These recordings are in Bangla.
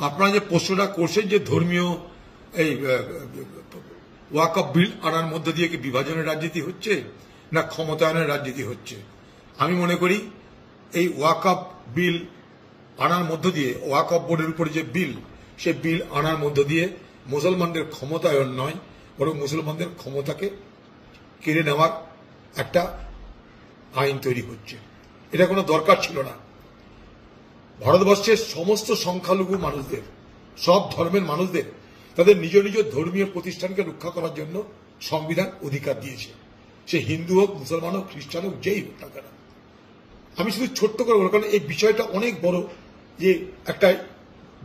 আপনারা যে প্রশ্নটা করছেন যে ধর্মীয় এই ওয়াকফ বিল আনার মধ্য দিয়ে কি বিভাজনের রাজনীতি হচ্ছে না ক্ষমতায়নের রাজনীতি হচ্ছে? আমি মনে করি এই ওয়াকফ বিল আনার মধ্য দিয়ে, ওয়াকফ বোর্ডের উপরে যে বিল, সেই বিল আনার মধ্য দিয়ে মুসলমানদের ক্ষমতায়ন নয়, বরং মুসলমানদের ক্ষমতাকে কেড়ে নেওয়ার একটা আইন তৈরি হচ্ছে। এটা কোনো দরকার ছিল না। ভারতবর্ষের সমস্ত সংখ্যালঘু মানুষদের, সব ধর্মের মানুষদের তাদের নিজ নিজ ধর্মীয় প্রতিষ্ঠানকে রক্ষা করার জন্য সংবিধান অধিকার দিয়েছে। সে হিন্দু হোক, মুসলমান হোক, খ্রিস্টান হোক, যেই হোক না কেন। আমি শুধু ছোট্ট করে বলবো, কারণ এই বিষয়টা অনেক বড়, যে একটা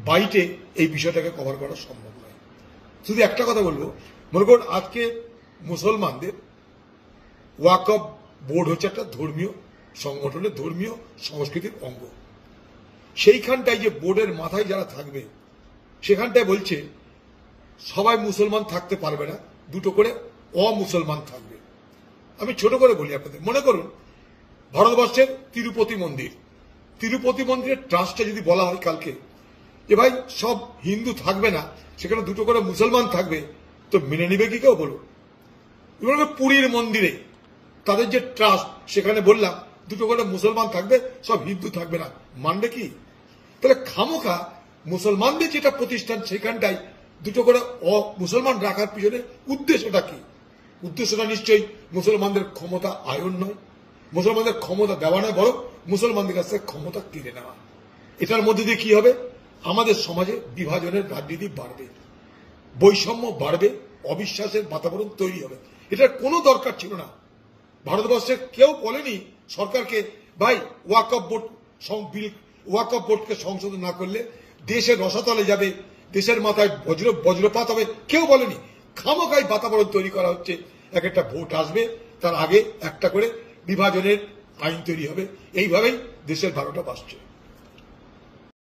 বাইটে এই বিষয়টাকে কভার করা সম্ভব নয়। শুধু একটা কথা বলবো, মনে করুন আজকে মুসলমানদের ওয়াকফ বোর্ড হচ্ছে একটা ধর্মীয় সংগঠনের ধর্মীয় সংস্কৃতির অঙ্গ। সেইখানটায় যে বোর্ডের মাথায় যারা থাকবে, সেখানটায় বলছে সবাই মুসলমান থাকতে পারবে না, দুটো করে অমুসলমান থাকবে। আমি ছোট করে বলি আপনাদের, মনে করুন ভারতবর্ষের তিরুপতি মন্দির, তিরুপতি মন্দিরের ট্রাস্টে যদি বলা হয় কালকে যে ভাই সব হিন্দু থাকবে না, সেখানে দুটো করে মুসলমান থাকবে, তো মেনে নিবে কি কেউ? বলুন। পুরীর মন্দিরে তাদের যে ট্রাস্ট, সেখানে বললাম দুটো করে মুসলমান থাকবে, সব হিন্দু থাকবে না, মানবে কি? তাহলে খামোখা মুসলমানদের যেটা প্রতিষ্ঠান, সেখানটাই দুটো করে মুসলমান রাখার পিছনে উদ্দেশ্যটা কি? উদ্দেশ্যটা নিশ্চয়ই মুসলমানদের ক্ষমতা আয়ন নয়, মুসলমানদের ক্ষমতা দেওয়া নয়, বরং মুসলমানদের কাছ থেকে ক্ষমতা কেড়ে নেওয়া। এটার মধ্যে দিয়ে কি হবে? আমাদের সমাজে বিভাজনের রাজনীতি বাড়বে, বৈষম্য বাড়বে, অবিশ্বাসের বাতাবরণ তৈরি হবে। এটার কোনো দরকার ছিল না। ভারতবর্ষে কেউ বলেনি সরকারকে ভাই ওয়াকফ বোর্ডকে সংশোধন না করলে দেশের রসাতলে যাবে, দেশের মাথায় বজ্রপাত হবে, কেউ বলেনি। খামোখাই বাতাবরণ তৈরি করা হচ্ছে। এক একটা ভোট আসবে, তার আগে একটা করে বিভাজনের আইন তৈরি হবে, এইভাবেই দেশের ভালোটা বাঁচছে।